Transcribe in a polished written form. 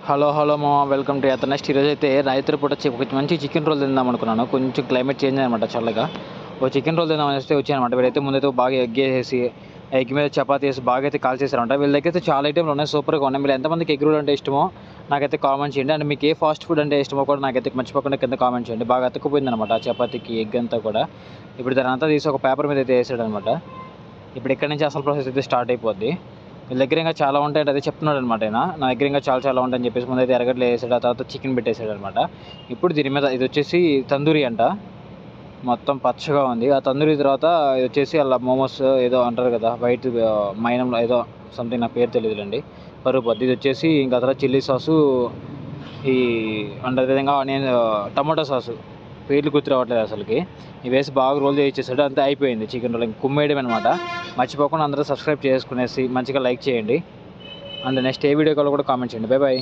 Hello hello మామ, welcome to attar next. ఈరోజు అయితే రాత్రి పూట ఒక మంచి చికెన్ రోల్ తిందాం అనుకున్నాను. కొంచెం క్లైమేట్ చేంజ్ అనమాట, చల్లగా ఓ చికెన్ రోల్ తిందాం అనేసి వచ్చాయన్నమాట. వీళ్ళైతే ముందైతే బాగా ఎగ్ వేసేసి ఎగ్ మీద చపాతీ వేసి బాగా అయితే కాల్చేసారంట. వీళ్ళ దగ్గర అయితే చాలా ఐటెంలు ఉన్నాయి, సూపర్గా ఉన్నాయి. మీరు ఎంతమందికి ఎగ్ రోల్ అంటే ఇష్టమో నాకైతే కామెంట్ చేయండి. అండ్ మీకు ఏ ఫాస్ట్ ఫుడ్ అంటే ఇష్టమో కూడా నాకైతే మర్చిపోకుండా కింద కామెంట్ చేయండి. బాగా అతుక్కుపోయింది అనమాట ఆ చపాతీకి ఎగ్ అంతా కూడా. ఇప్పుడు దాని అంతా తీసి ఒక పేపర్ మీద అయితే వేసాడు అనమాట. ఇప్పుడు ఇక్కడ నుంచి అసలు ప్రాసెస్ అయితే స్టార్ట్ అయిపోద్ది. వీళ్ళ దగ్గర ఇంకా చాలా ఉంటాయంటే అదే చెప్తున్నాడు అనమాట. ఆయన నా దగ్గర ఇంకా చాలా చాలా ఉంటాయని చెప్పేసి ముందైతే ఎరగడ్లు వేసాడు, ఆ తర్వాత చికెన్ పెట్టేసాడు అనమాట. ఇప్పుడు దీని మీద ఇది వచ్చేసి తందూరి అంట, మొత్తం పచ్చగా ఉంది. ఆ తందూరి తర్వాత ఇది వచ్చేసి అలా మోమోస్ ఏదో అంటారు కదా, వైట్ మైనంలో ఏదో సంథింగ్, నా పేరు తెలియదులేండి, పరుగు పద్ది. ఇది వచ్చేసి ఇంకా తర్వాత చిల్లీ సాసు, ఈ అండ్ అదేవిధంగా ఆనియన్ టమాటో సాసు, పేర్లు గుర్తు రావట్లేదు అసలుకి. ఇవి వేసి బాగా రోల్ చేయించేసాడు, అంతే అయిపోయింది చికెన్ రోల్. ఇంక కుమ్మేయడం అనమాట. మర్చిపోకుండా అందరూ సబ్స్క్రైబ్ చేసుకునేసి మంచిగా లైక్ చేయండి. అండ్ నెక్స్ట్ ఏ వీడియో కాల్ కూడా కామెంట్ చేయండి. Bye bye.